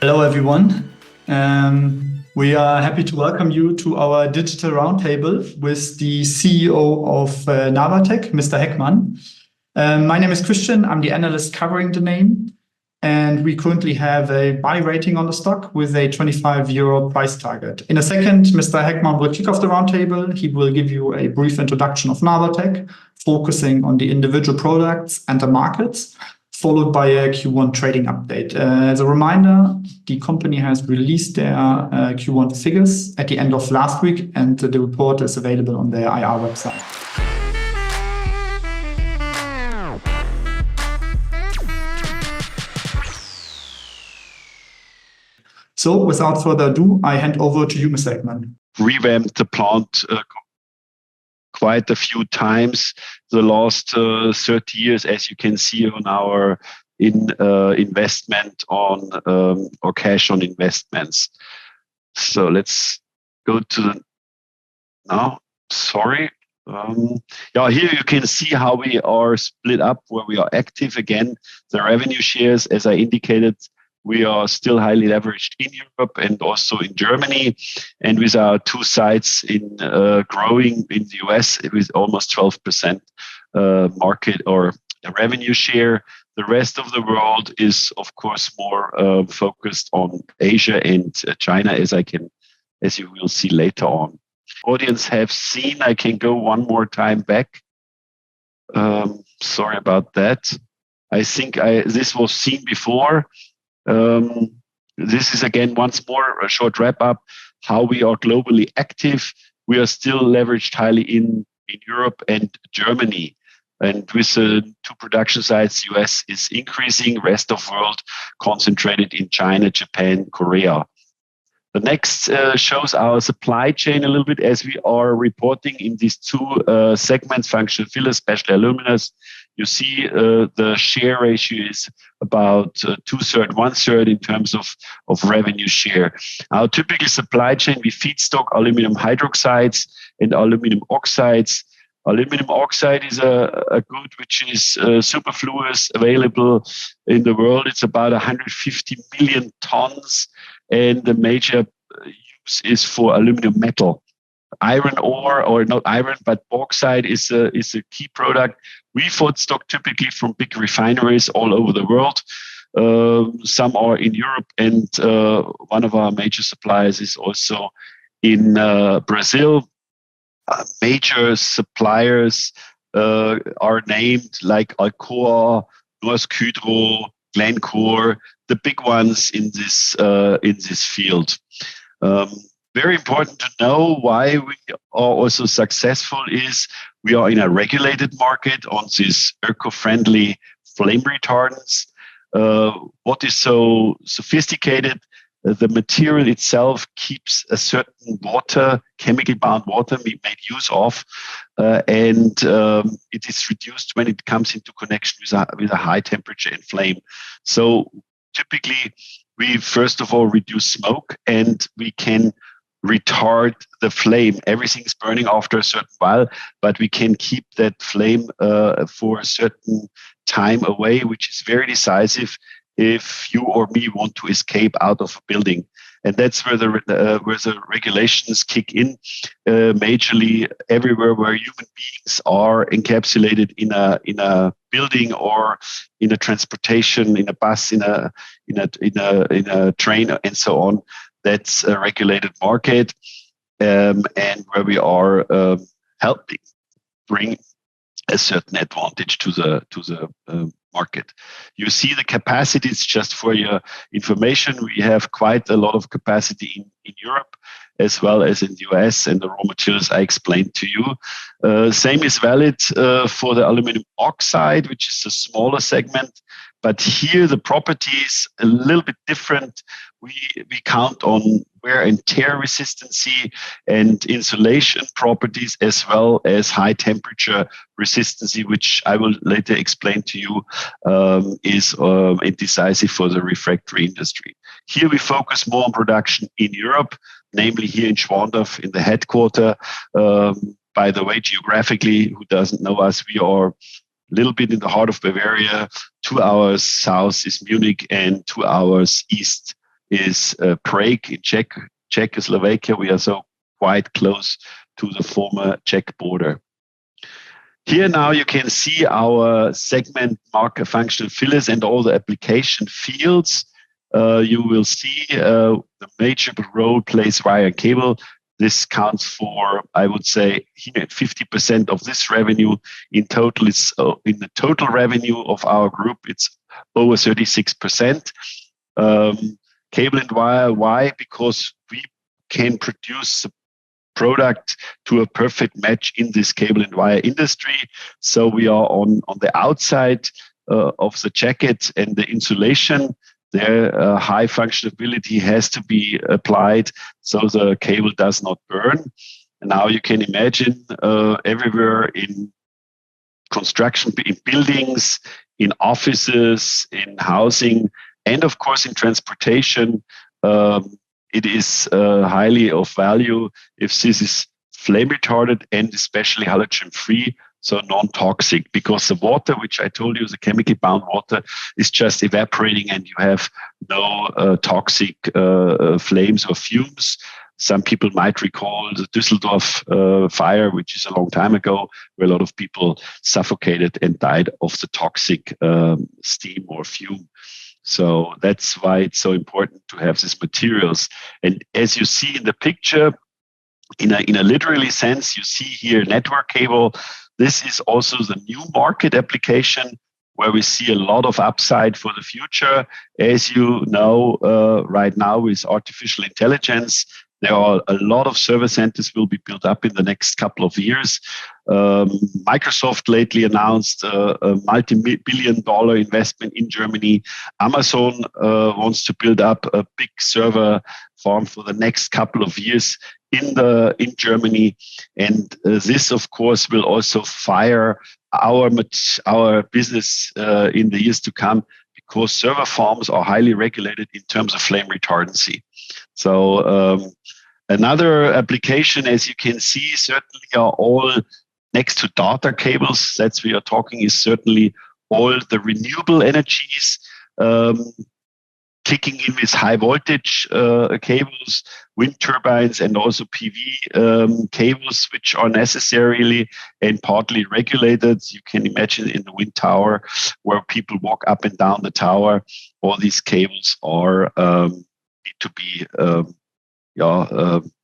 Hello, everyone. We are happy to welcome you to our digital roundtable with the CEO of Nabaltec, Mr. Heckmann. My name is Christian. I'm the analyst covering the name. And we currently have a buy rating on the stock with a €25 price target. In a second, Mr. Heckmann will kick off the roundtable. He will give you a brief introduction of Nabaltec, focusing on the individual products and the markets, followed by a Q1 trading update. As a reminder, the company has released their Q1 figures at the end of last week, and the report is available on their IR website. So without further ado, I hand over to you, Mr. Heckmann. Revamped the plant quite a few times the last 30 years, as you can see on our investment on or cash on investments. So let's go to the now. Sorry. Here you can see how we are split up, where we are active. Again, the revenue shares, as I indicated, we are still highly leveraged in Europe and also in Germany, and with our two sites in growing in the US with almost 12% market or revenue share. The rest of the world is, of course, more focused on Asia and China, as you will see later on. Audience have seen. I can go one more time back. Sorry about that. I think this was seen before. This is again once more a short wrap up how we are globally active. We are still leveraged highly in Europe and Germany, and with the two production sites, US is increasing, rest of world concentrated in China, Japan, Korea. The next shows our supply chain a little bit, as we are reporting in these two segments, functional fillers, specialty aluminas. You see the share ratio is about 2/3, 1/3 in terms of revenue share. Our typical supply chain, we feedstock aluminum hydroxides and aluminum oxides. Aluminum oxide is a good which is superfluous, available in the world. It's about 150 million tons, and the major use is for aluminum metal. Iron ore, or not iron, but bauxite is a key product. We feedstock typically from big refineries all over the world. Some are in Europe, and one of our major suppliers is also in Brazil. Major suppliers are named like Alcoa, Norsk Hydro, Glencore, the big ones in this field. Very important to know why we are also successful is we are in a regulated market on these eco-friendly flame retardants. What is so sophisticated? The material itself keeps a certain water, chemical bound water we made use of, and it is reduced when it comes into connection with a high temperature and flame. So typically, we first of all reduce smoke, and we can retard the flame. Everything's burning after a certain while, but we can keep that flame for a certain time away, which is very decisive if you or me want to escape out of a building. And that's where the regulations kick in majorly everywhere where human beings are encapsulated in a building or in a transportation, in a bus, in a train, and so on. That's a regulated market, and where we are helping bring a certain advantage to the market. You see the capacities, just for your information. We have quite a lot of capacity in Europe as well as in the US, and the raw materials I explained to you. Same is valid for the aluminum oxide, which is a smaller segment. But here the property is a little bit different. We count on wear and tear resistancy and insulation properties, as well as high temperature resistancy, which I will later explain to you is decisive for the refractory industry. Here we focus more on production in Europe, namely here in Schwandorf in the headquarter. By the way, geographically, who doesn't know us, we are a little bit in the heart of Bavaria. 2 hours south is Munich, and 2 hours east is Prague in Czechoslovakia. We are so quite close to the former Czech border. Here now you can see our segment marker functional fillers and all the application fields. You will see the major role plays wire and cable. This counts for, I would say, 50% of this revenue. In total, it's in the total revenue of our group, it's over 36%. Cable and wire, why? Because we can produce a product to a perfect match in this cable and wire industry. So we are on the outside of the jacket and the insulation. There, high functionality has to be applied so the cable does not burn. And now you can imagine everywhere in construction, in buildings, in offices, in housing, and of course in transportation, it is highly of value if this is flame retardant and especially halogen free, so non-toxic, because the water, which I told you, the chemically bound water, is just evaporating and you have no toxic flames or fumes. Some people might recall the Düsseldorf fire, which is a long time ago, where a lot of people suffocated and died of the toxic steam or fume. So that's why it's so important to have these materials. And as you see in the picture, in a literally sense, you see here network cable. This is also the new market application where we see a lot of upside for the future. As you know, right now with artificial intelligence, there are a lot of service centers will be built up in the next couple of years. Microsoft lately announced a multi-billion-dollar investment in Germany. Amazon wants to build up a big server farm for the next couple of years in Germany, and this, of course, will also fire our business in the years to come, because server farms are highly regulated in terms of flame retardancy. So another application, as you can see, certainly are all next to data cables. That's we are talking is certainly all the renewable energies. Kicking in with high voltage cables, wind turbines, and also PV cables, which are necessarily and partly regulated. You can imagine in the wind tower where people walk up and down the tower, all these cables are need to be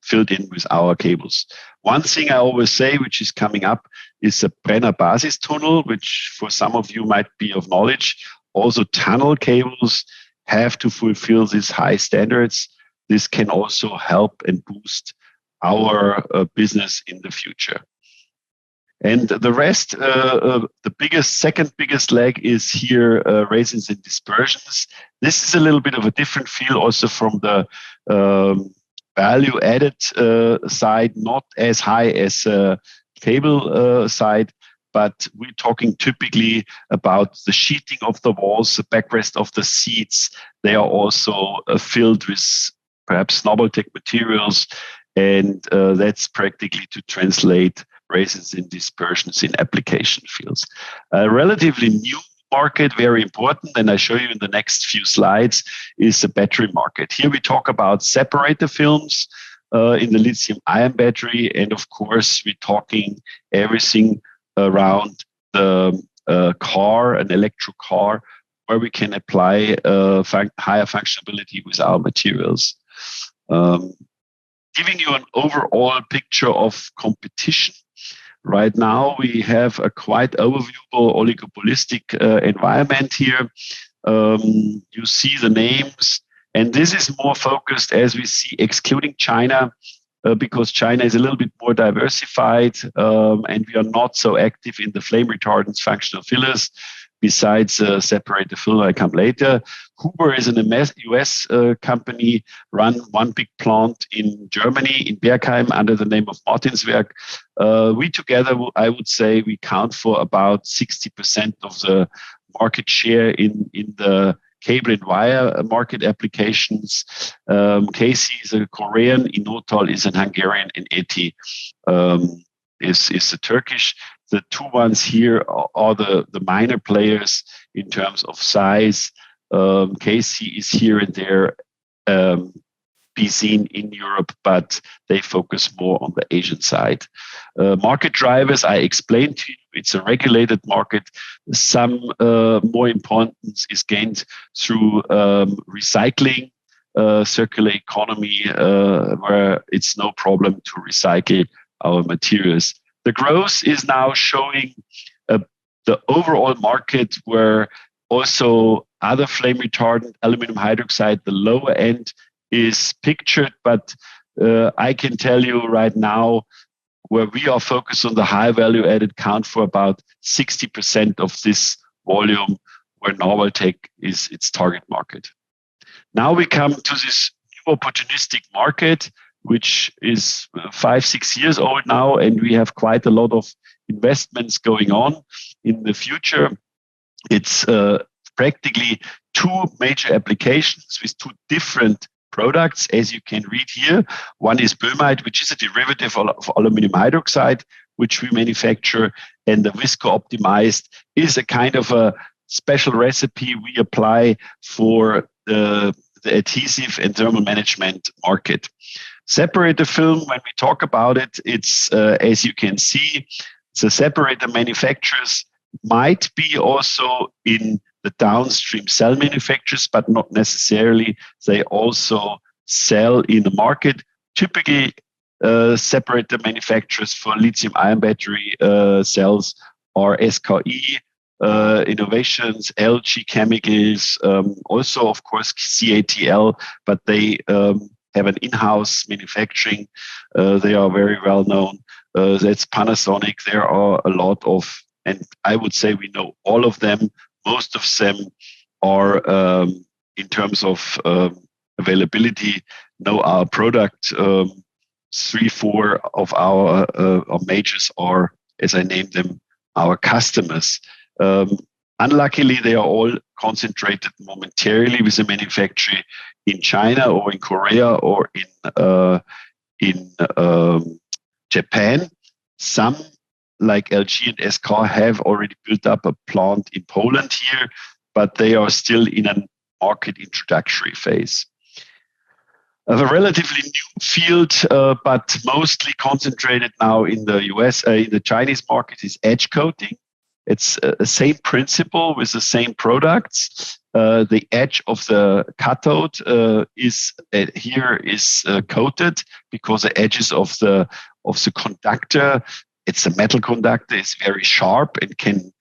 filled in with our cables. One thing I always say, which is coming up, is a Brenner basis tunnel, which for some of you might be of knowledge. Also, tunnel cables have to fulfill these high standards. This can also help and boost our business in the future. And the rest, the second biggest leg is here, resins and dispersions. This is a little bit of a different feel also from the value added side, not as high as cable side, but we're talking typically about the sheeting of the walls, the backrest of the seats. They are also filled with perhaps Nabaltec materials, and that's practically to translate resins and dispersions in application fields. A relatively new market, very important, and I show you in the next few slides, is the battery market. Here we talk about separator films in the lithium-ion battery, and of course we're talking everything around the car, an electric car, where we can apply higher functionality with our materials. Giving you an overall picture of competition. Right now, we have a quite overviewable oligopolistic environment here. You see the names, and this is more focused, as we see, excluding China, because China is a little bit more diversified, and we are not so active in the flame retardants functional fillers. Besides separator filler, I come later. Huber is an US company, run one big plant in Germany, in Bergheim, under the name of Martinswerk. We together, I would say, we count for about 60% of the market share in the cable and wire market applications. Casey is a Korean, Inotal is an Hungarian, and Eti is a Turkish. The two ones here are the minor players in terms of size. Casey is here and there be seen in Europe, but they focus more on the Asian side. Market drivers, I explained to you, it's a regulated market. Some more importance is gained through recycling, circular economy, where it's no problem to recycle our materials. The growth is now showing the overall market where also other flame retardant, aluminum hydroxide, the lower end is pictured, but I can tell you right now where we are focused on the high value added count for about 60% of this volume where Nabaltec is its target market. Now we come to this new opportunistic market, which is 5-6 years old now, and we have quite a lot of investments going on in the future. It's practically two major applications with two different products, as you can read here. One is boehmite, which is a derivative of aluminum hydroxide, which we manufacture, and the visco-optimized is a kind of a special recipe we apply for the adhesive and thermal management market. Separator film, when we talk about it, it's, as you can see, the separator manufacturers might be also in the downstream cell manufacturers, but not necessarily. They also sell in the market. Typically, separator manufacturers for lithium-ion battery cells are SKI, Innovations, LG Chemicals, also, of course, CATL, but they have an in-house manufacturing. They are very well known. That's Panasonic. There are a lot of, and I would say we know all of them. Most of them are, in terms of availability, know our product. 3-4 of our majors are, as I named them, our customers. Unluckily, they are all concentrated momentarily with the manufacturing in China or in Korea or in Japan. Some, like LG and SK, have already built up a plant in Poland here, but they are still in a market introductory phase. Of a relatively new field, but mostly concentrated now in the US, in the Chinese market, is edge coating. It's the same principle with the same products. The edge of the cathode is coated because the edges of the conductor, it's a metal conductor, is very sharp and can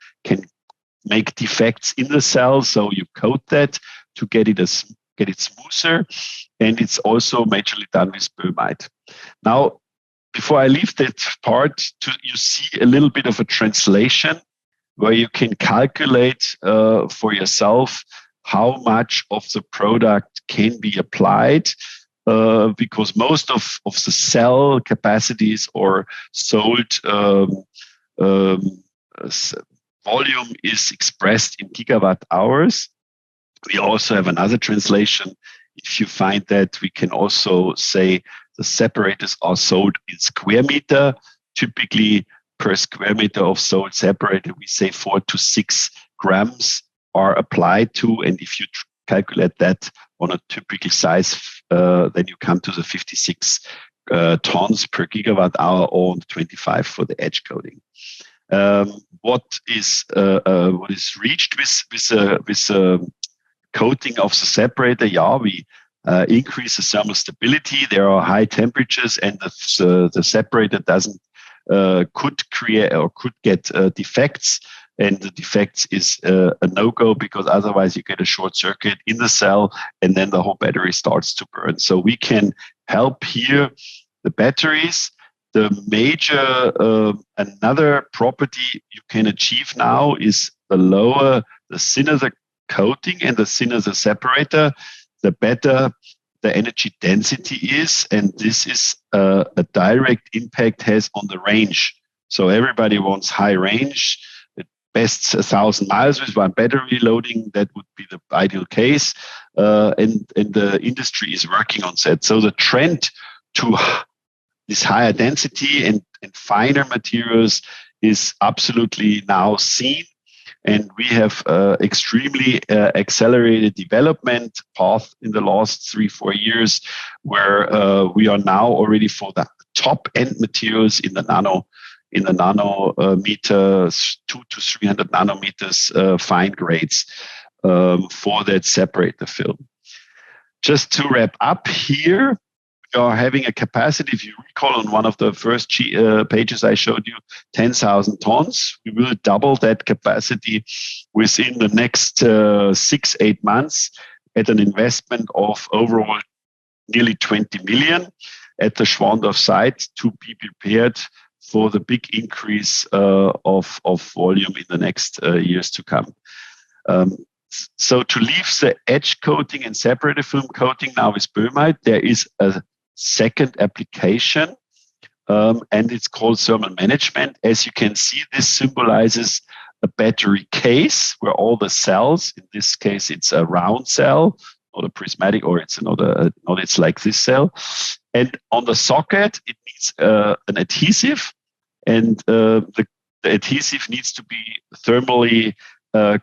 make defects in the cell. So you coat that to get it smoother, and it's also majorly done with boehmite. Now, before I leave that part, you see a little bit of a translation where you can calculate for yourself how much of the product can be applied, because most of the cell capacities or sold volume is expressed in gigawatt hours. We also have another translation. If you find that, we can also say the separators are sold in square meter. Typically, per square meter of sold separator, we say 4 to 6 grams are applied to. And if you calculate that on a typical size, then you come to the 56 tons per gigawatt hour, or 25 for the edge coating. What is reached with coating of the separator? Yeah, we increase the thermal stability. There are high temperatures, and the separator could create or could get defects, and the defects is a no-go, because otherwise you get a short circuit in the cell and then the whole battery starts to burn. So we can help here the batteries. The major another property you can achieve now is the thinner the coating and the thinner the separator, the better the energy density is, and this is a direct impact has on the range. So everybody wants high range. At best 1,000 miles with one battery loading. That would be the ideal case, and the industry is working on that. So the trend to this higher density and finer materials is absolutely now seen, And we have extremely accelerated development path in the last 3-4 years, where we are now already for the top end materials in the nanometers, 200 to 300 nanometers fine grades for that separate the film. Just to wrap up here, we are having a capacity, if you recall on one of the first pages I showed you, 10,000 tons. We will double that capacity within the next 6-8 months at an investment of overall nearly 20 million at the Schwandorf site to be prepared for the big increase of volume in the next years to come. So to leave the edge coating and separator film coating now with boehmite, there is a second application, and it's called thermal management. As you can see, this symbolizes a battery case where all the cells, in this case, it's a round cell, not a prismatic, or it's it's like this cell. And on the socket, it needs an adhesive, and the adhesive needs to be thermally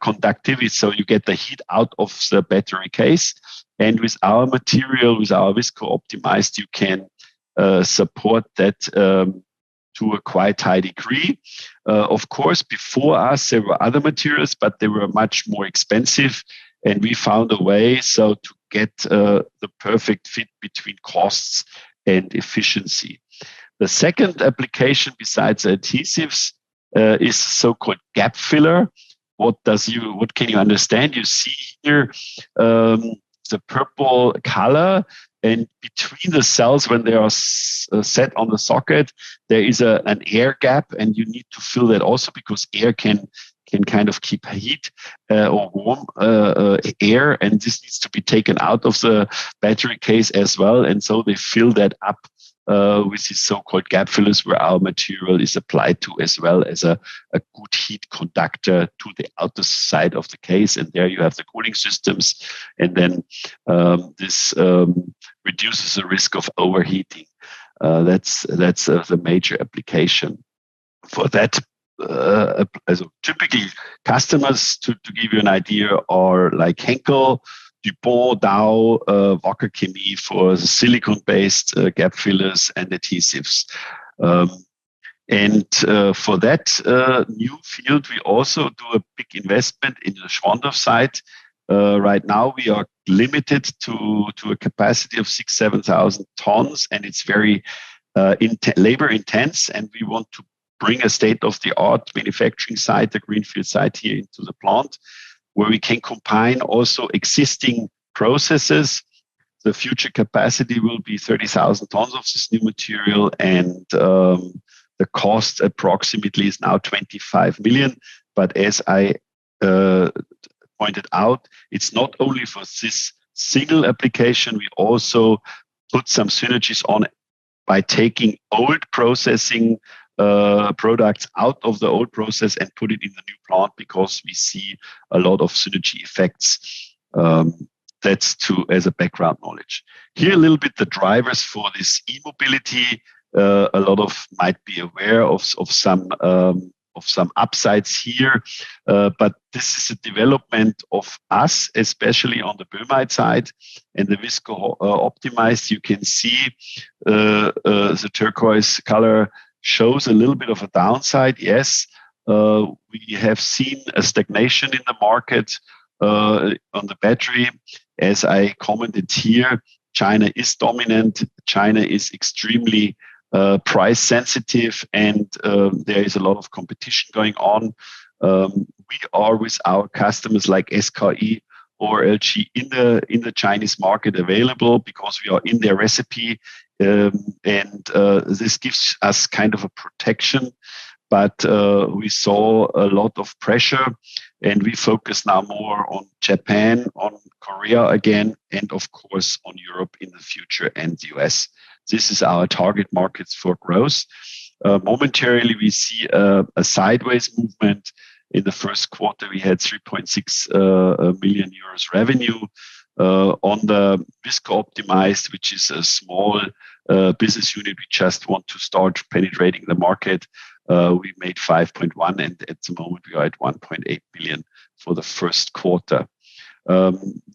conductivity, so you get the heat out of the battery case. And with our material, with our visco optimized, you can support that to a quite high degree. Of course, before us, there were other materials, but they were much more expensive. And we found a way to get the perfect fit between costs and efficiency. The second application besides adhesives is so-called gap filler. What can you understand? You see here the purple color, and between the cells, when they are set on the socket, there is an air gap, and you need to fill that also because air can kind of keep heat or warm air, and this needs to be taken out of the battery case as well. And so they fill that up with these so-called gap fillers, where our material is applied to, as well as a good heat conductor to the outer side of the case. And there you have the cooling systems, and then this reduces the risk of overheating. That's the major application for that. Typically, customers, to give you an idea, are like Henkel, DuPont, Dow, Wacker Chemie for silicone-based gap fillers and adhesives. And for that new field, we also do a big investment in the Schwandorf site. Right now, we are limited to a capacity of 6,000-7,000 tons, and it's very labor intense. And we want to bring a state-of-the-art manufacturing site, a greenfield site here into the plant, where we can combine also existing processes. The future capacity will be 30,000 tons of this new material, and the cost approximately is now 25 million. But as I pointed out, it's not only for this single application. We also put some synergies on it by taking old processing products out of the old process and put it in the new plant, because we see a lot of synergy effects. That's as a background knowledge. Here a little bit the drivers for this e-mobility. A lot of might be aware of some upsides here, but this is a development of us, especially on the boehmite side and the visco optimized. You can see the turquoise color shows a little bit of a downside. Yes, we have seen a stagnation in the market on the battery. As I commented here, China is dominant. China is extremely price sensitive, and there is a lot of competition going on. We are with our customers like SKI or LG in the Chinese market available, because we are in their recipe, and this gives us kind of a protection. But we saw a lot of pressure, and we focus now more on Japan, on Korea again, and of course on Europe in the future, and the US. This is our target markets for growth. Momentarily, we see a sideways movement. In the first quarter, we had 3.6 million euros revenue. On the visco optimized, which is a small business unit, we just want to start penetrating the market. we made 5.1, and at the moment we are at 1.8 billion for the first quarter.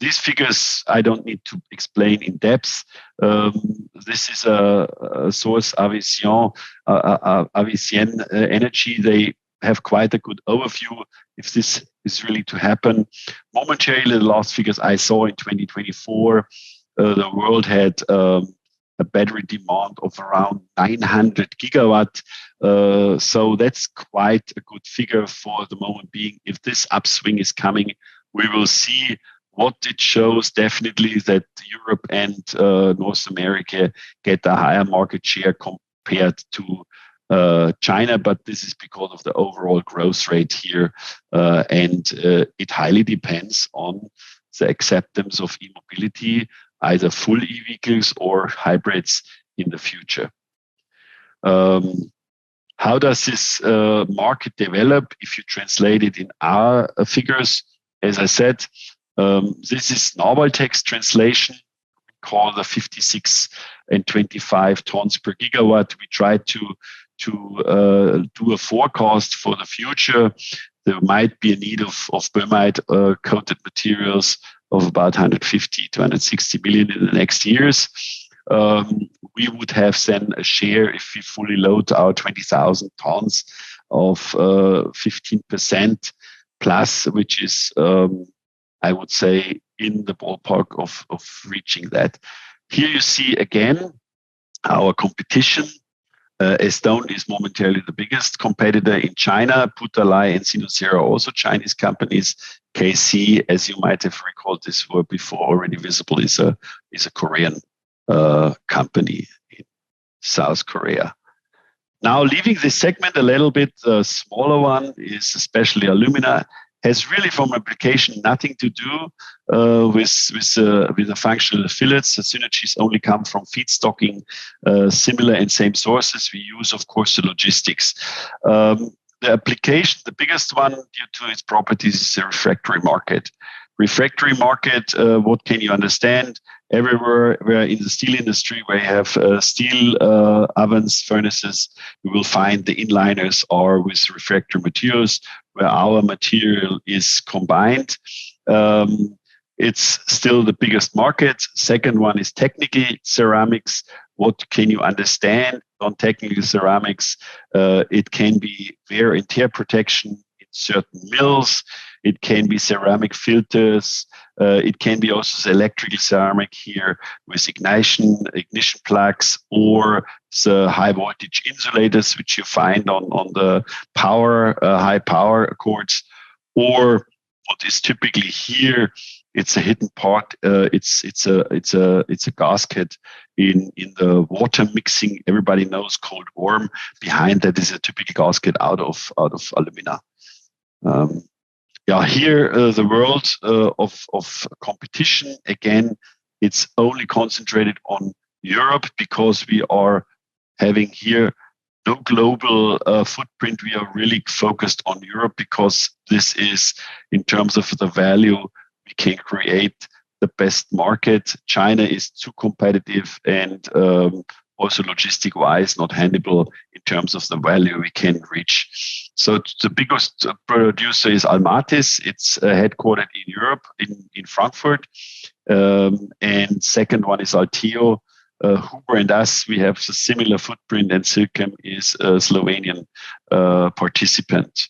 These figures I don't need to explain in depth. This is a source, Avicien Energy. They have quite a good overview if this is really to happen. Momentarily, the last figures I saw in 2024, the world had a battery demand of around 900 gigawatt. So that's quite a good figure for the moment being. If this upswing is coming, we will see. What it shows definitely that Europe and North America get a higher market share compared to China, but this is because of the overall growth rate here, and it highly depends on the acceptance of e-mobility, either full e-vehicles or hybrids in the future. How does this market develop if you translate it in our figures? As I said, this is Nabaltec's translation. We call the 56 and 25 tons per gigawatt. We try to do a forecast for the future. There might be a need of boehmite coated materials of about 150 to 160 million in the next years. We would have then a share, if we fully load our 20,000 tons, of 15% plus, which is, I would say, in the ballpark of reaching that. Here you see again our competition. Estone is momentarily the biggest competitor in China. Putalai and Sinocera are also Chinese companies. KC, as you might have recalled, this were before already visible, is a Korean company in South Korea. Now, leaving this segment a little bit, the smaller one is especially alumina. Has really, from application, nothing to do with the functional fillets. The synergies only come from feedstocking similar and same sources. We use, of course, the logistics. The application, the biggest one due to its properties, is the refractory market. Refractory market, what can you understand? Everywhere where in the steel industry where you have steel ovens, furnaces, you will find the inliners are with refractory materials, where our material is combined. It's still the biggest market. Second one is technical ceramics. What can you understand on technical ceramics? It can be wear and tear protection in certain mills. It can be ceramic filters. It can be also the electrical ceramic here with ignition plugs, or the high voltage insulators, which you find on the high power cords. Or what is typically here, it's a hidden part. It's a gasket in the water mixing. Everybody knows cold warm. Behind that is a typical gasket out of alumina. Here the world of competition, again, it's only concentrated on Europe because we are having here no global footprint. We are really focused on Europe because this is, in terms of the value, we can create the best market. China is too competitive and also logistic-wise not handleable in terms of the value we can reach. So the biggest producer is Almatis. It's headquartered in Europe, in Frankfurt. And second one is Alteo. Huber and us, we have a similar footprint, and Silchem is a Slovenian participant.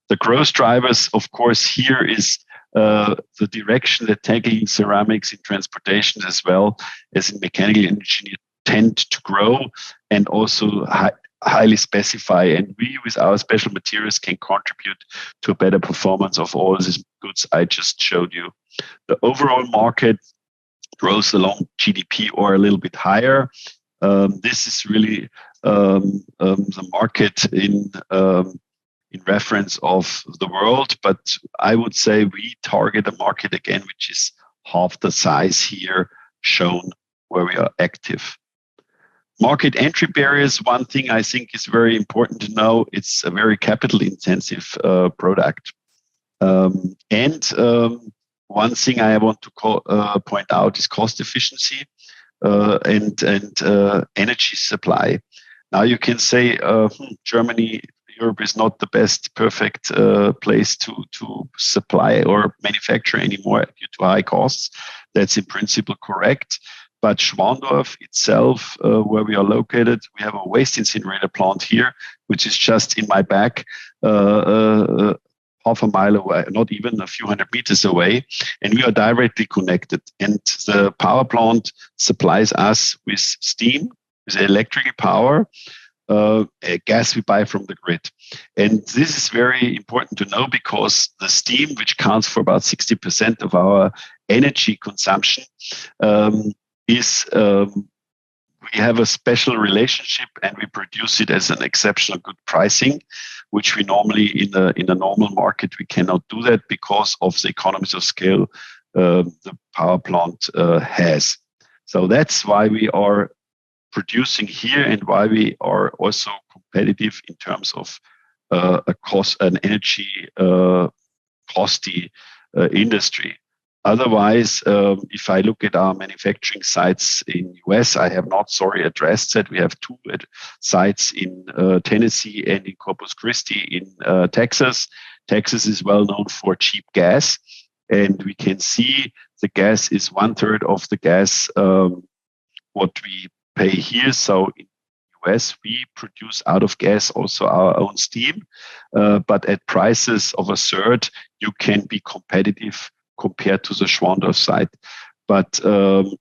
The growth drivers, of course, here is the direction that taking ceramics in transportation as well as in mechanical engineering tend to grow and also highly specify. And we, with our special materials, can contribute to a better performance of all these goods I just showed you. The overall market grows along GDP or a little bit higher. This is really the market in reference of the world, but I would say we target a market again which is half the size here shown where we are active. Market entry barriers, one thing I think is very important to know, it's a very capital intensive product. One thing I want to point out is cost efficiency and energy supply. Now you can say, Germany, Europe is not the best perfect place to supply or manufacture anymore due to high costs. That's in principle correct. But Schwandorf itself, where we are located, we have a waste incinerator plant here, which is just in my back, half a mile away, not even a few hundred meters away, and we are directly connected. And the power plant supplies us with steam, with electric power, gas we buy from the grid. And this is very important to know because the steam, which counts for about 60% of our energy consumption, we have a special relationship, and we produce it as an exceptional good pricing, which we normally in a normal market we cannot do that because of the economies of scale the power plant has. So that's why we are producing here and why we are also competitive in terms of an energy costly industry. Otherwise, if I look at our manufacturing sites in US, I have not addressed that. We have 2 sites in Tennessee and in Corpus Christi in Texas. Texas is well known for cheap gas, and we can see the gas is 1/3 of the gas what we pay here. So in US, we produce out of gas also our own steam, but at prices of 1/3, you can be competitive compared to the Schwandorf site. But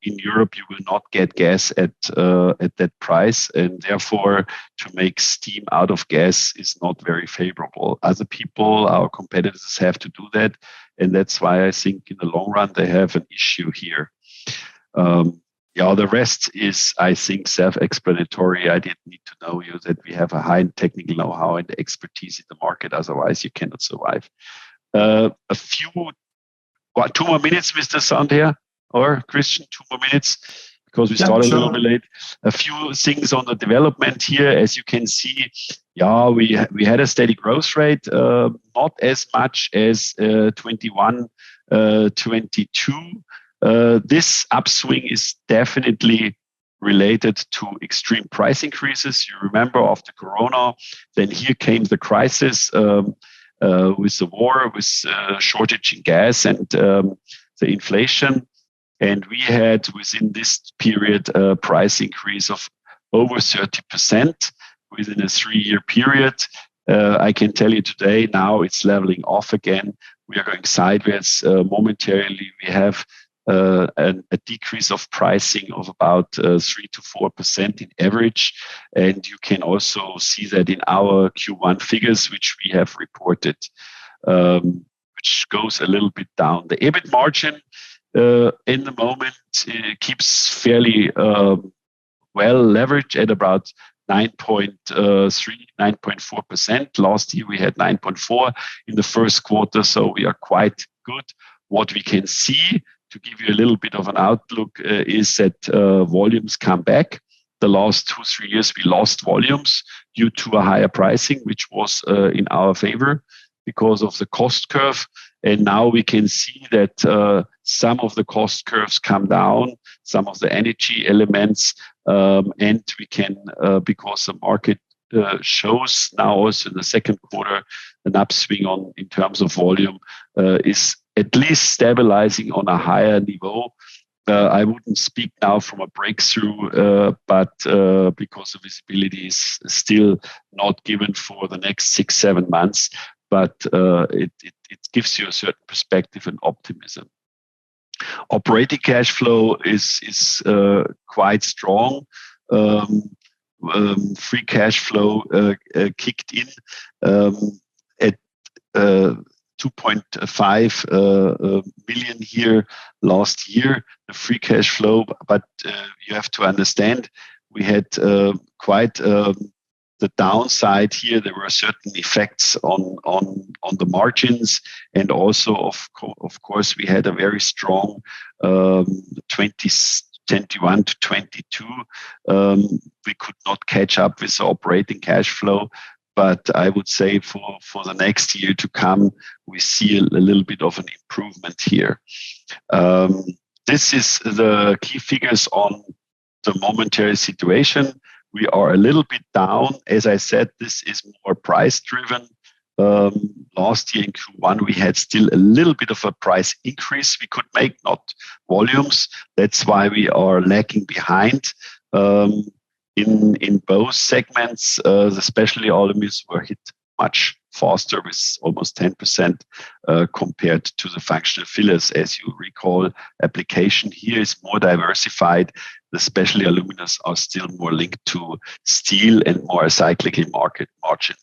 in Europe, you will not get gas at that price, and therefore, to make steam out of gas is not very favorable. Other people, our competitors, have to do that, and that's why I think in the long run they have an issue here. The rest is, I think, self-explanatory. I didn't need to know you that we have a high technical know-how and expertise in the market. Otherwise, you cannot survive. 2 more minutes, Mr. Sand here, or Christian, 2 more minutes, because we started a little bit late. A few things on the development here. As you can see, we had a steady growth rate, not as much as 21, 22. This upswing is definitely related to extreme price increases. You remember after Corona, then here came the crisis with the war, with shortage in gas and the inflation. And we had within this period a price increase of over 30% within a 3-year period. I can tell you today, now it's leveling off again. We are going sideways momentarily. We have a decrease of pricing of about 3 to 4% in average. And you can also see that in our Q1 figures, which we have reported, which goes a little bit down. The EBIT margin in the moment keeps fairly well leveraged at about 9.3, 9.4%. Last year we had 9.4 in the first quarter, so we are quite good. What we can see, to give you a little bit of an outlook, is that volumes come back. The last 2-3 years we lost volumes due to a higher pricing, which was in our favor because of the cost curve. And now we can see that some of the cost curves come down, some of the energy elements, and we can, because the market shows now also in the second quarter an upswing in terms of volume, is at least stabilizing on a higher level. I wouldn't speak now from a breakthrough, but because the visibility is still not given for the next 6-7 months, but it gives you a certain perspective and optimism. Operating cash flow is quite strong. Free cash flow kicked in at 2.5 million here last year, the free cash flow. But you have to understand, we had quite the downside here. There were certain effects on the margins, and also of course we had a very strong 2021 to 22. We could not catch up with the operating cash flow. But I would say for the next year to come, we see a little bit of an improvement here. This is the key figures on the momentary situation. we are a little bit down. As I said, this is more price driven. Last year in Q1, we had still a little bit of a price increase we could make, not volumes. That's why we are lagging behind in both segments. Especially aluminiums were hit much faster with almost 10% compared to the functional fillers. As you recall, application here is more diversified. The specialty aluminas are still more linked to steel and more cyclical market margin.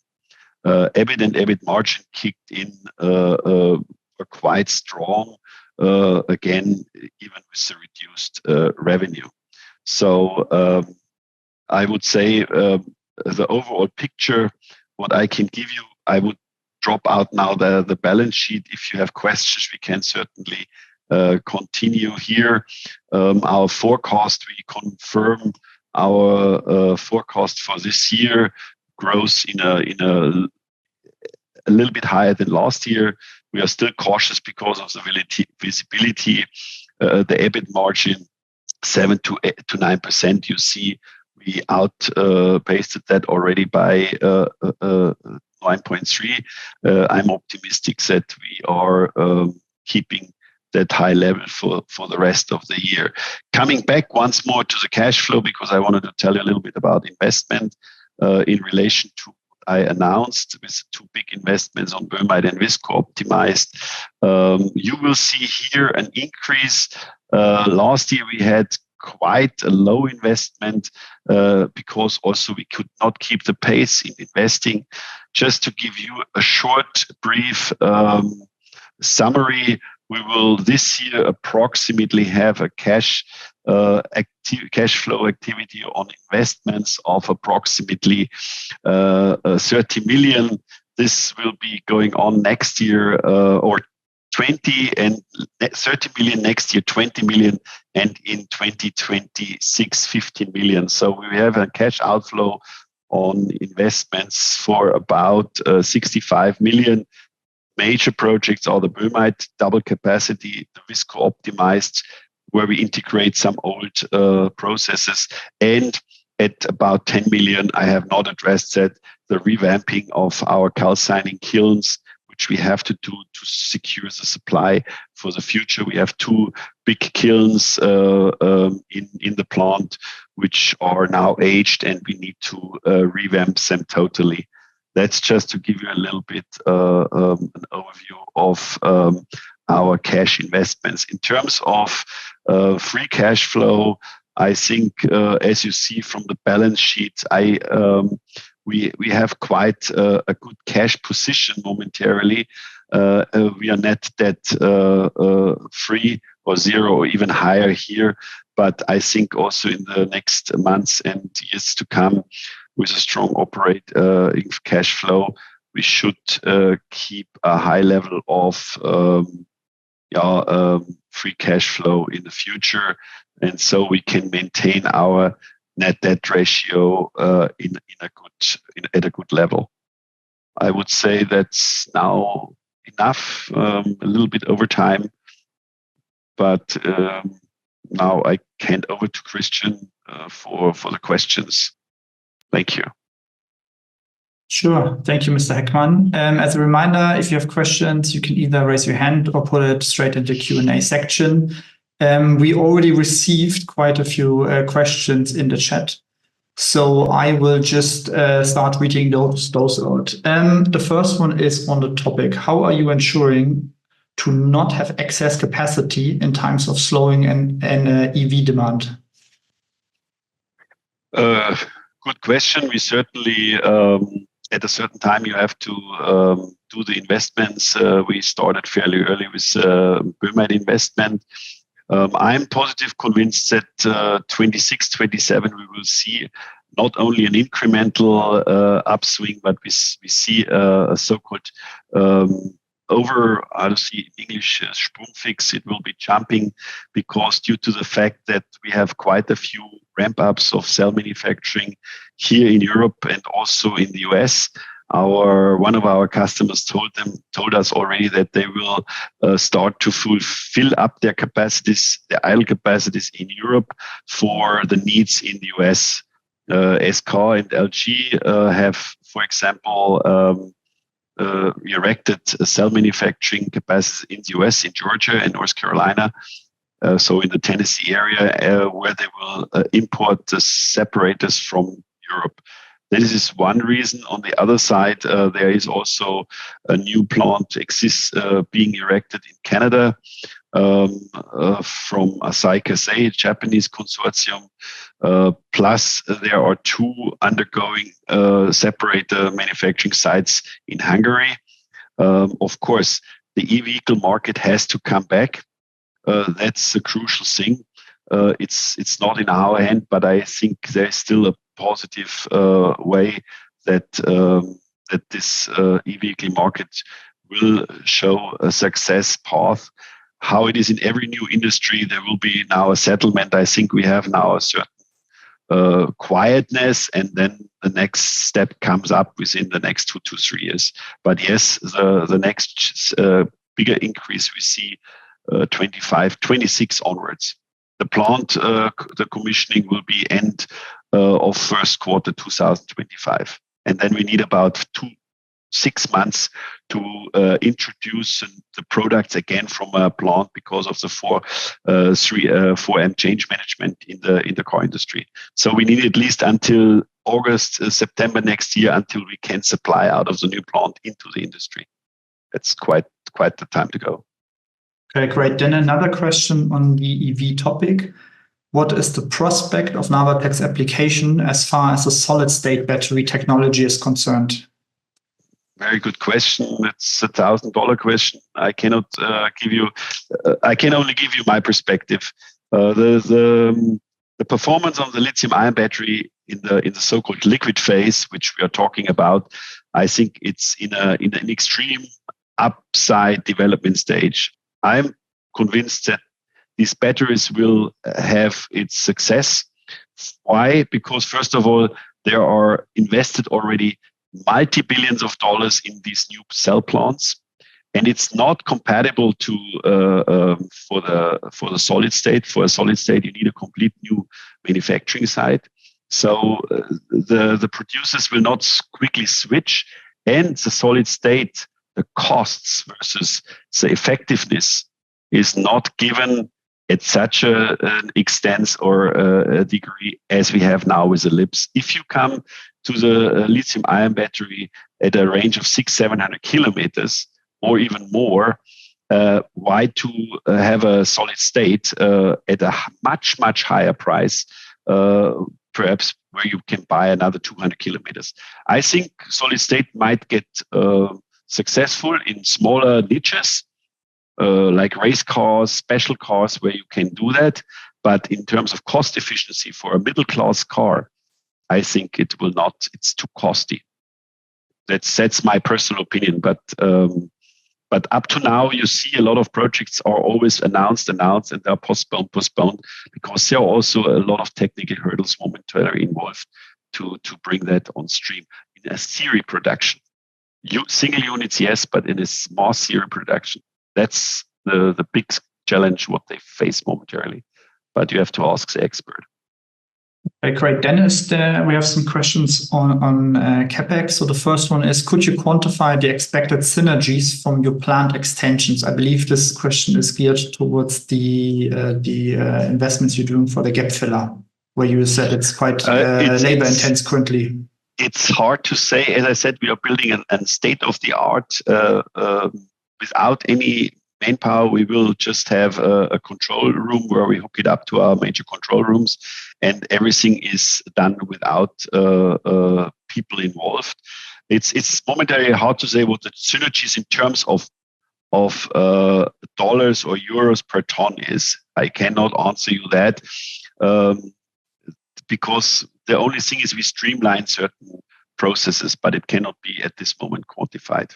EBIT and EBIT margin kicked in were quite strong, again, even with the reduced revenue. So I would say the overall picture, what I can give you, I would drop out now the balance sheet. If you have questions, we can certainly continue here. Our forecast, we confirm our forecast for this year grows in a little bit higher than last year. We are still cautious because of the visibility. The EBIT margin 7 to 9%. You see, we outpaced that already by 9.3. I'm optimistic that we are keeping that high level for the rest of the year. Coming back once more to the cash flow, because I wanted to tell you a little bit about investment in relation to I announced with 2 big investments on boehmite and visco optimized. You will see here an increase. Last year we had quite a low investment because also we could not keep the pace in investing. Just to give you a short, brief summary, we will this year approximately have a cash flow activity on investments of approximately 30 million. This will be going on next year, or 20 and 30 million next year, 20 million, and in 2026, 15 million. So we have a cash outflow on investments for about 65 million. Major projects are the boehmite double capacity, the visco optimized, where we integrate some old processes, and at about 10 million, I have not addressed that, the revamping of our calcining kilns, which we have to do to secure the supply for the future. We have 2 big kilns in the plant, which are now aged, and we need to revamp them totally. That's just to give you a little bit an overview of our cash investments. In terms of free cash flow, I think, as you see from the balance sheet, we have quite a good cash position momentarily. We are net debt free or zero or even higher here. But I think also in the next months and years to come, with a strong operating cash flow, we should keep a high level of free cash flow in the future, and so we can maintain our net debt ratio at a good level. I would say that's now enough, a little bit over time, but now I hand over to Christian for the questions. Thank you. Sure. Thank you, Mr. Heckmann. As a reminder, if you have questions, you can either raise your hand or put it straight into the Q&A section. We already received quite a few questions in the chat, so I will just start reading those out. The first one is on the topic: how are you ensuring to not have excess capacity in times of slowing and EV demand? Good question. We certainly, at a certain time, you have to do the investments. We started fairly early with boehmite investment. I'm positive, convinced that 26, 27, we will see not only an incremental upswing, but we see a so-called I'll see in English, Sprungfix. It will be jumping because due to the fact that we have quite a few ramp-ups of cell manufacturing here in Europe and also in the US. One of our customers told us already that they will start to fill up their capacities, their idle capacities in Europe for the needs in the US. SK and LG have, for example, erected cell manufacturing capacities in the US, in Georgia and North Carolina, so in the Tennessee area, where they will import the separators from Europe. This is one reason. On the other side, there is also a new plant being erected in Canada from Asahi Kasei, a Japanese consortium. Plus, there are two undergoing separator manufacturing sites in Hungary. Of course, the e-vehicle market has to come back. That's a crucial thing. It's not in our hand, but I think there's still a positive way that this e-vehicle market will show a success path. How it is in every new industry, there will be now a settlement. I think we have now a certain quietness, and then the next step comes up within the next 2 to 3 years. But yes, the next bigger increase we see 25, 26 onwards. The plant, the commissioning will be end of first quarter 2025. And then we need about 6 months to introduce the products again from a plant because of the 4M change management in the car industry. So we need at least until August, September next year until we can supply out of the new plant into the industry. That's quite the time to go. Okay, great. Then another question on the EV topic. What is the prospect of Nabaltec's application as far as the solid-state battery technology is concerned? Very good question. It's a $1,000 question. I cannot give you. I can only give you my perspective. The performance of the lithium-ion battery in the so-called liquid phase, which we are talking about, I think it's in an extreme upside development stage. I'm convinced that these batteries will have its success. Why? Because first of all, there are invested already multi-billions of dollars in these new cell plants, and it's not compatible to for the solid state. For a solid state, you need a complete new manufacturing site. So the producers will not quickly switch, and the solid state, the costs versus the effectiveness is not given at such an extent or a degree as we have now with the LIPS. If you come to the lithium-ion battery at a range of 600-700 kilometers or even more, why to have a solid state at a much, much higher price, perhaps where you can buy another 200 kilometers. I think solid state might get successful in smaller niches, like race cars, special cars, where you can do that. But in terms of cost efficiency for a middle-class car, I think it will not. It's too costly. That's my personal opinion. But up to now, you see a lot of projects are always announced, and they're postponed, because there are also a lot of technical hurdles momentarily involved to bring that on stream in a series production. Single units, yes, but in a small series production, that's the big challenge what they face momentarily. But you have to ask the expert. Okay, great. Dennis, we have some questions on CapEx. So the first one is, could you quantify the expected synergies from your plant extensions? I believe this question is geared towards the investments you're doing for the gap filler, where you said it's quite labor intense currently. It's hard to say. As I said, we are building a state-of-the-art without any manpower. We will just have a control room where we hook it up to our major control rooms, and everything is done without people involved. It's momentarily hard to say what the synergies in terms of dollars or euros per ton is. I cannot answer you that because the only thing is we streamline certain processes, but it cannot be at this moment quantified.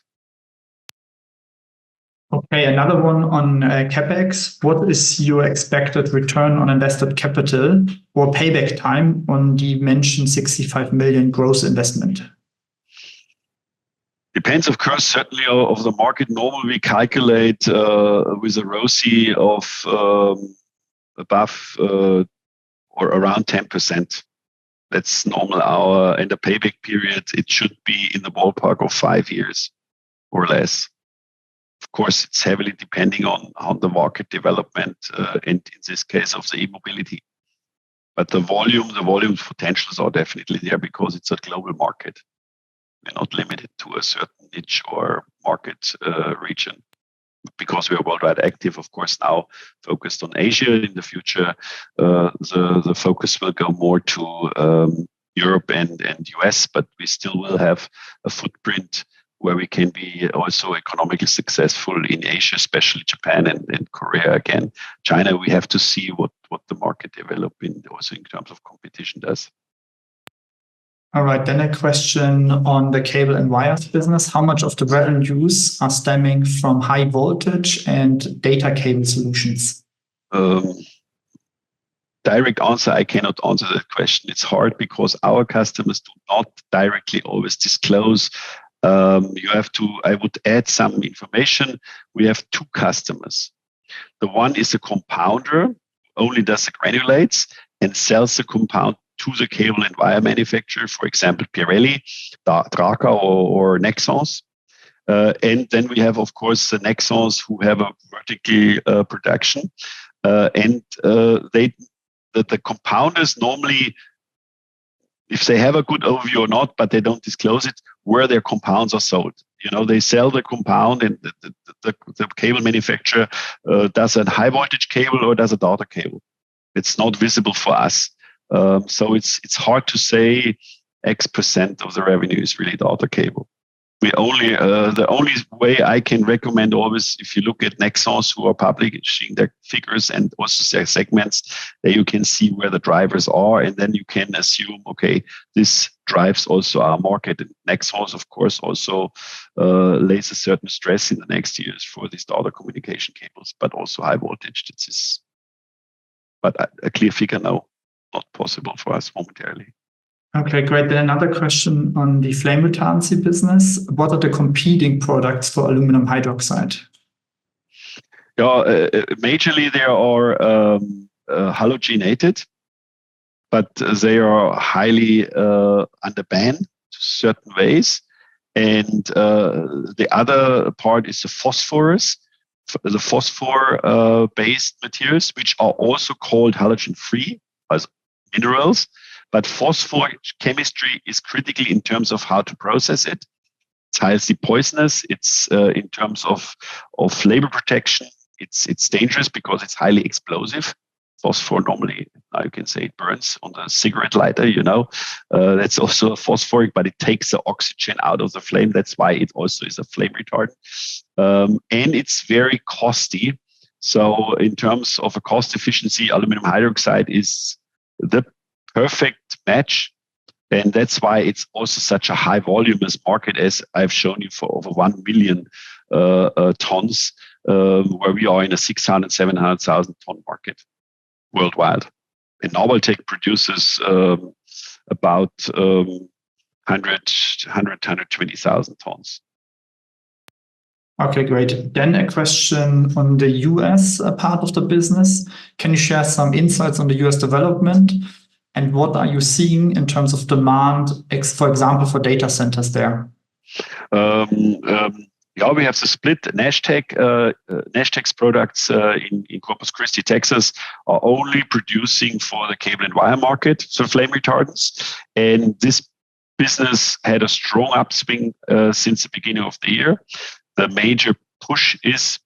Okay, another one on CapEx. What is your expected return on invested capital or payback time on the mentioned 65 million gross investment? Depends, of course, certainly of the market. Normally, we calculate with a ROCE of above or around 10%. That's normal. And the payback period, it should be in the ballpark of 5 years or less. Of course, it's heavily depending on the market development, and in this case of the e-mobility. But the volume potentials are definitely there because it's a global market. We're not limited to a certain niche or market region. Because we are worldwide active, of course, now focused on Asia. In the future, the focus will go more to Europe and US, but we still will have a footprint where we can be also economically successful in Asia, especially Japan and Korea again. China, we have to see what the market development also in terms of competition does. All right, then a question on the cable and wires business. How much of the revenues are stemming from high voltage and data cable solutions? Direct answer, I cannot answer that question. It's hard because our customers do not directly always disclose. I would add some information. We have 2 customers. The one is a compounder, only does the granulates and sells the compound to the cable and wire manufacturer, for example, Pirelli, Draca or Nexans. And then we have, of course, the Nexans who have a vertical production. The compounders normally, if they have a good overview or not, but they don't disclose it, where their compounds are sold. They sell the compound and the cable manufacturer does a high voltage cable or does a data cable. It's not visible for us. So it's hard to say X% of the revenue is really data cable. The only way I can recommend always, if you look at Nexans who are publishing their figures and also their segments, there you can see where the drivers are, and then you can assume, okay, this drives also our market. And Nexans, of course, also lays a certain stress in the next years for these data communication cables, but also high voltage. But a clear figure, no, not possible for us momentarily. Okay, great. Then another question on the flame retardancy business. What are the competing products for aluminum hydroxide? Yeah, majorly they are halogenated, but they are highly under ban to certain ways. And the other part is the phosphorus, the phosphor-based materials, which are also called halogen-free as minerals. But phosphor chemistry is critical in terms of how to process it. It's highly poisonous. It's in terms of labor protection. It's dangerous because it's highly explosive. Phosphor normally, now you can say it burns on the cigarette lighter. That's also a phosphoric, but it takes the oxygen out of the flame. That's why it also is a flame retardant. And it's very costly. So in terms of a cost efficiency, aluminum hydroxide is the perfect match, and that's why it's also such a high voluminous market, as I've shown you, for over 1 million tons, where we are in a 600,000, 700,000 ton market worldwide. And Nabaltec produces about 120,000 tons. Okay, great. Then a question on the US part of the business. Can you share some insights on the US development? And what are you seeing in terms of demand, for example, for data centers there? Yeah, we have the split. Nashtec's products in Corpus Christi, Texas, are only producing for the cable and wire market, so flame retardants. And this business had a strong upswing since the beginning of the year. The major pull is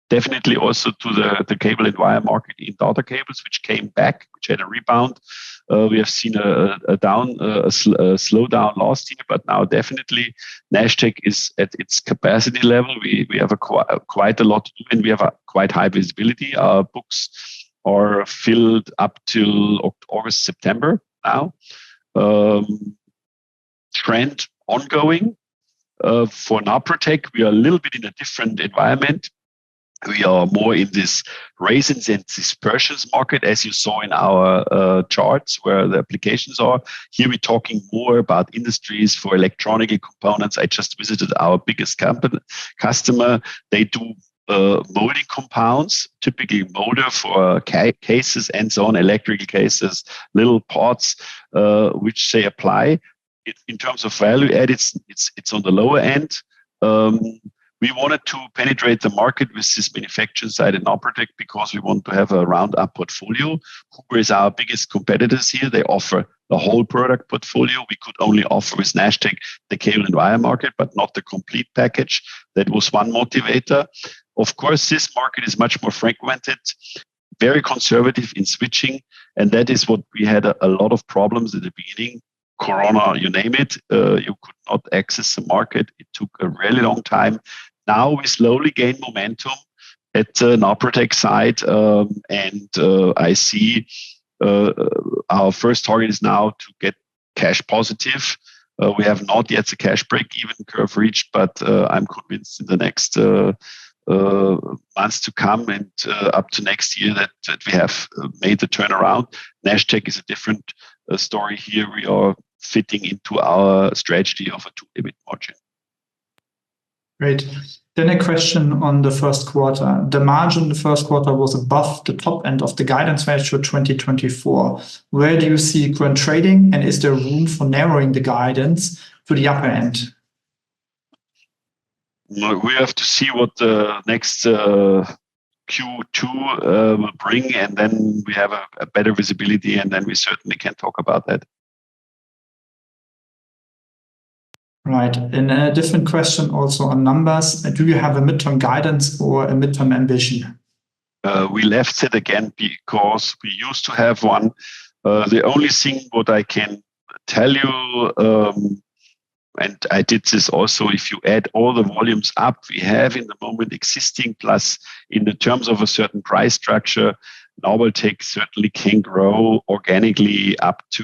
definitely also to the cable and wire market in data cables, which came back, which had a rebound. We have seen a slowdown last year, but now definitely Nashtec is at its capacity level. We have quite a lot to do, and we have a quite high visibility. Our books are filled up till August, September now. Trend ongoing. For Nabaltec, we are a little bit in a different environment. We are more in this resins and dispersions market, as you saw in our charts where the applications are. Here we're talking more about industries for electronic components. I just visited our biggest customer. They do molding compounds, typically motor for cases and so on, electrical cases, little parts which they apply. In terms of value add, it's on the lower end. We wanted to penetrate the market with this manufacturing side in Nabaltec because we want to have a round-up portfolio. Who is our biggest competitors here? They offer the whole product portfolio. We could only offer with Nashtec the cable and wire market, but not the complete package. That was one motivator. Of course, this market is much more fragmented, very conservative in switching, and that is what we had a lot of problems at the beginning. Corona, you name it, you could not access the market. It took a really long time. Now we slowly gain momentum at the Nabaltec side, and I see our first target is now to get cash positive. We have not yet the cash break-even curve reached, but I'm convinced in the next months to come and up to next year that we have made the turnaround. Nashtec is a different story here. We are fitting into our strategy of a 2 EBIT margin. Great. Then a question on the first quarter. The margin in the first quarter was above the top end of the guidance range for 2024. Where do you see current trading, and is there room for narrowing the guidance to the upper end? We have to see what the next Q2 will bring, and then we have a better visibility, and then we certainly can talk about that. Right. And a different question also on numbers. Do you have a midterm guidance or a midterm ambition? We left it again because we used to have one. The only thing what I can tell you, and I did this also, if you add all the volumes up we have in the moment existing, plus in the terms of a certain price structure, Nabaltec certainly can grow organically up to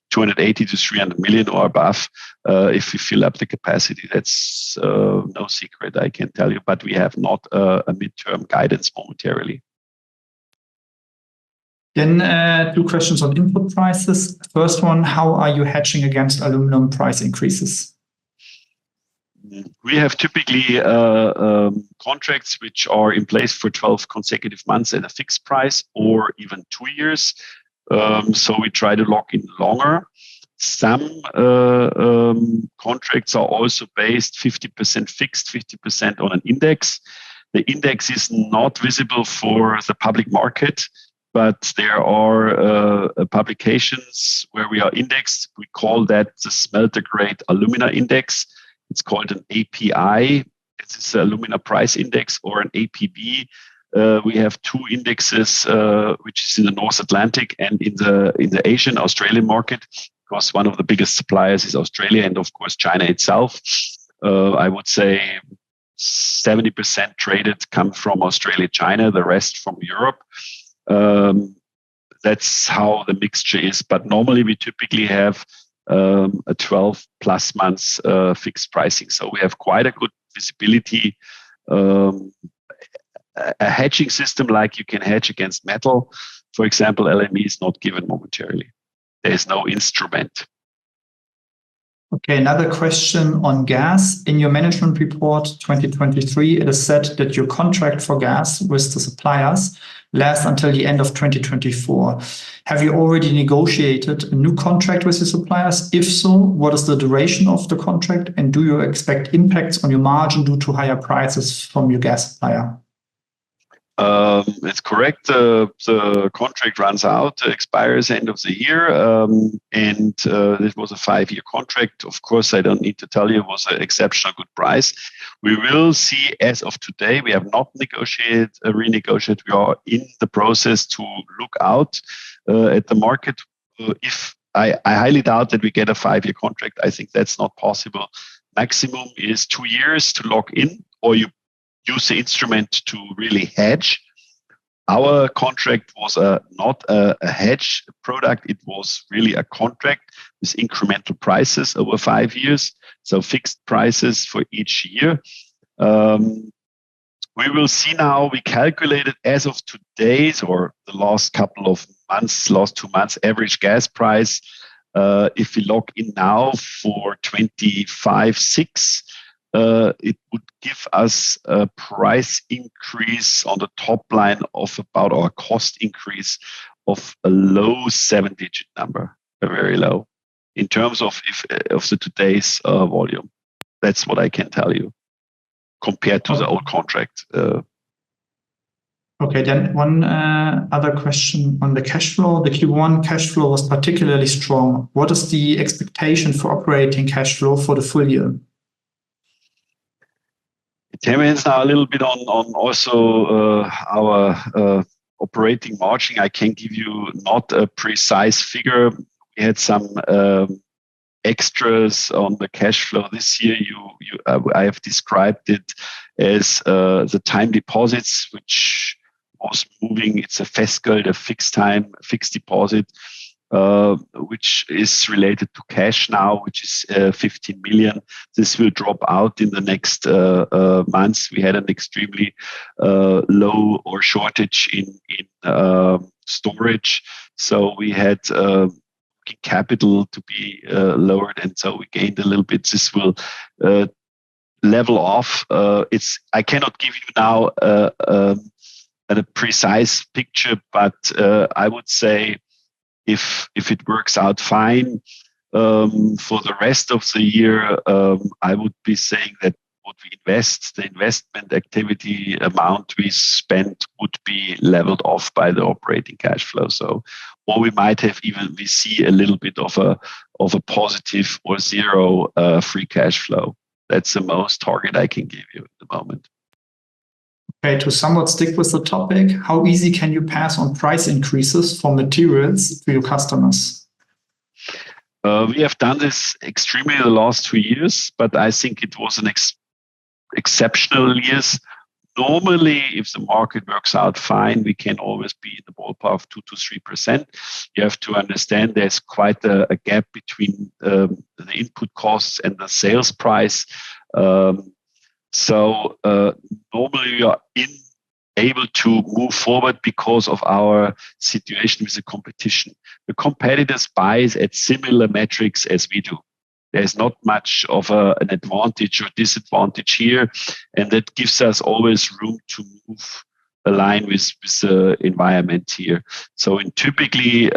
280 to 300 million or above if we fill up the capacity. That's no secret, I can tell you, but we have not a midterm guidance momentarily. Then 2 questions on input prices. First one, how are you hedging against aluminum price increases? We have typically contracts which are in place for 12 consecutive months at a fixed price or even 2 years. So we try to lock in longer. Some contracts are also based 50% fixed, 50% on an index. The index is not visible for the public market, but there are publications where we are indexed. We call that the smelter grade alumina index. It's called an API. This is the alumina price index, or an APB. We have 2 indexes, which is in the North Atlantic and in the Asian, Australian market, because one of the biggest suppliers is Australia and of course China itself. I would say 70% traded come from Australia, China, the rest from Europe. That's how the mixture is. But normally we typically have a 12 plus months fixed pricing. So we have quite a good visibility. A hedging system like you can hedge against metal, for example, LME is not given momentarily. There is no instrument. Okay, another question on gas. In your management report 2023, it is said that your contract for gas with the suppliers lasts until the end of 2024. Have you already negotiated a new contract with the suppliers? If so, what is the duration of the contract, and do you expect impacts on your margin due to higher prices from your gas supplier? It's correct. The contract runs out, expires end of the year, and this was a 5-year contract. Of course, I don't need to tell you, it was an exceptional good price. We will see as of today. We have not renegotiated. We are in the process to look out at the market. If I highly doubt that we get a 5-year contract. I think that's not possible. Maximum is 2 years to lock in, or you use the instrument to really hedge. Our contract was not a hedge product. It was really a contract with incremental prices over 5 years, so fixed prices for each year. We will see now. We calculated as of today's or the last couple of months, last 2 months, average gas price. If we lock in now for 25/6, it would give us a price increase on the top line of about our cost increase of a low 7-digit number, a very low, in terms of the today's volume. That's what I can tell you compared to the old contract. Okay, then one other question on the cash flow. The Q1 cash flow was particularly strong. What is the expectation for operating cash flow for the full year? It depends now a little bit on also our operating margin. I can give you not a precise figure. We had some extras on the cash flow this year. I have described it as the time deposits, which was moving. It's a festgeld, a fixed deposit, which is related to cash now, which is 15 million. This will drop out in the next months. We had an extremely low or shortage in storage, so we had capital to be lowered, and so we gained a little bit. This will level off. I cannot give you now a precise picture, but I would say if it works out fine for the rest of the year, I would be saying that what we invest, the investment activity amount we spent would be leveled off by the operating cash flow. So, or we might have we see a little bit of a positive or zero free cash flow. That's the most target I can give you at the moment. Okay, to somewhat stick with the topic, how easy can you pass on price increases for materials to your customers? We have done this extremely the last 2 years, but I think it was an exceptional years. Normally, if the market works out fine, we can always be in the ballpark of 2 to 3%. You have to understand there's quite a gap between the input costs and the sales price. So normally we are able to move forward because of our situation with the competition. The competitors buy at similar metrics as we do. There's not much of an advantage or disadvantage here, and that gives us always room to move align with the environment here. So typically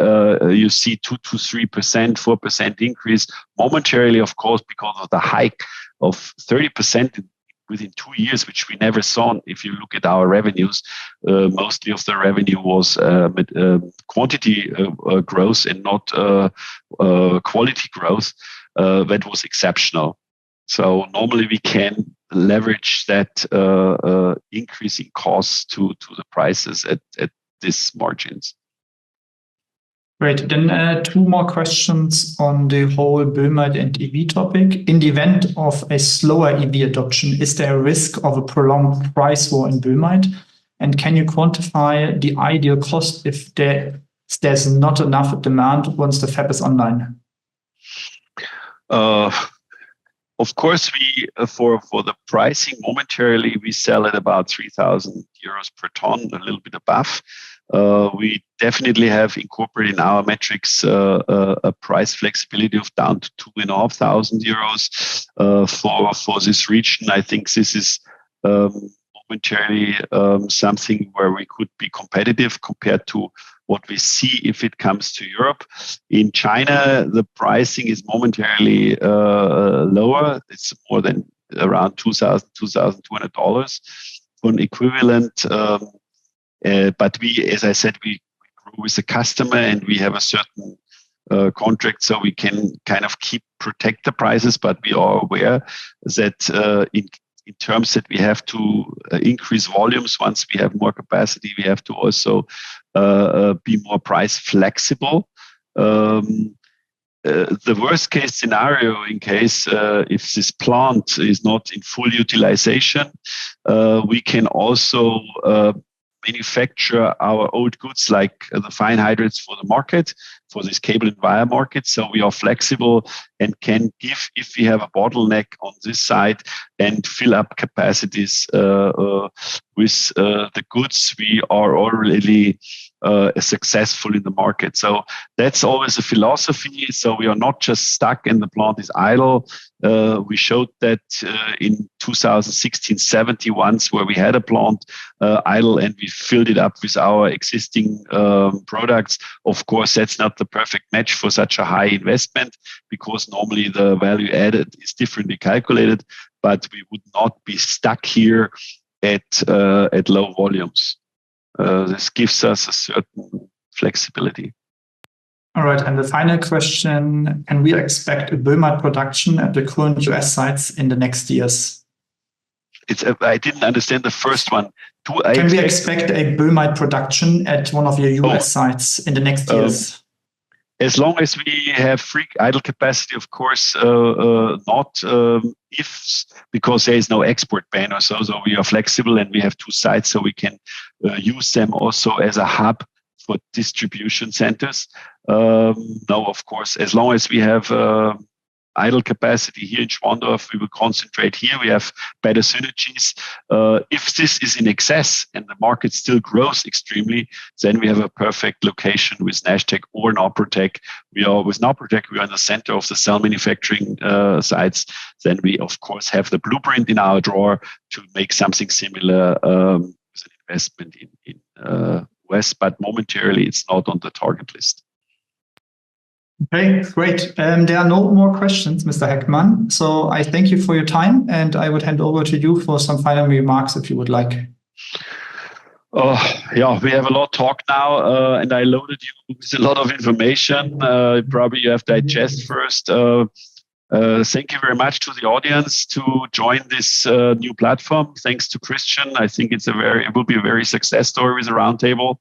you see 2 to 3%, 4% increase momentarily, of course, because of the hike of 30% within 2 years, which we never saw. If you look at our revenues, mostly of the revenue was quantity growth and not quality growth. That was exceptional. So normally we can leverage that increasing costs to the prices at these margins. Great. Then 2 more questions on the whole boehmite and EV topic. In the event of a slower EV adoption, is there a risk of a prolonged price war in boehmite? And can you quantify the ideal cost if there's not enough demand once the fab is online? Of course, we for the pricing momentarily we sell at about 3,000 euros per ton, a little bit above. We definitely have incorporated in our metrics a price flexibility of down to 2,500 euros for this region. I think this is momentarily something where we could be competitive compared to what we see if it comes to Europe. In China, the pricing is momentarily lower. It's more than around $2,000, $2,200 for an equivalent. But we, as I said, we grew with the customer and we have a certain contract, so we can kind of protect the prices. But we are aware that in terms that we have to increase volumes once we have more capacity, we have to also be more price flexible. The worst case scenario, in case if this plant is not in full utilization, we can also manufacture our old goods like the fine hydrates for the market. for this cable and wire market. So we are flexible and can give, if we have a bottleneck on this side, and fill up capacities with the goods we are already successful in the market. So that's always a philosophy. So we are not just stuck and the plant is idle. We showed that in 2016-17 once, where we had a plant idle and we filled it up with our existing products. Of course, that's not the perfect match for such a high investment, because normally the value added is differently calculated, but we would not be stuck here at low volumes. This gives us a certain flexibility. All right, and the final question, can we expect a boehmite production at the current US sites in the next years? I didn't understand the first one. Can we expect a boehmite production at one of your US sites in the next years? As long as we have free idle capacity, of course, not because there is no export ban or so. So we are flexible and we have 2 sites, so we can use them also as a hub for distribution centers. No, of course, as long as we have idle capacity here in Schwandorf, we will concentrate here. We have better synergies. If this is in excess and the market still grows extremely, then we have a perfect location with Nashtec or Nabaltec. With Nabaltec, we are in the center of the cell manufacturing sites. Then we, of course, have the blueprint in our drawer to make something similar with an investment in West, but momentarily it's not on the target list. Okay, great. There are no more questions, Mr. Heckmann. So I thank you for your time, and I would hand over to you for some final remarks if you would like. Yeah, we have a lot of talk now, and I loaded you with a lot of information. Probably you have to digest first. Thank you very much to the audience to join this new platform. Thanks to Christian. I think it will be a very success story with the Roundtable.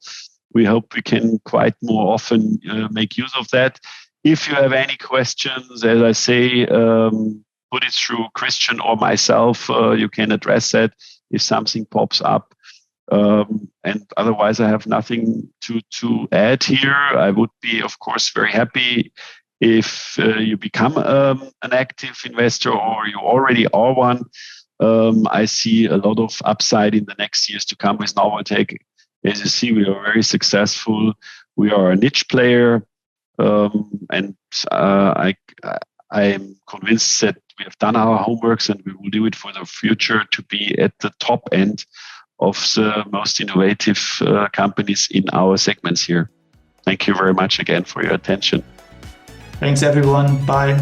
We hope we can quite more often make use of that. If you have any questions, as I say, put it through Christian or myself. You can address that if something pops up. And otherwise, I have nothing to add here. I would be, of course, very happy if you become an active investor or you already are one. I see a lot of upside in the next years to come with Nabaltec. As you see, we are very successful. We are a niche player, and I'm convinced that we have done our homeworks and we will do it for the future to be at the top end of the most innovative companies in our segments here. Thank you very much again for your attention. Thanks, everyone. Bye.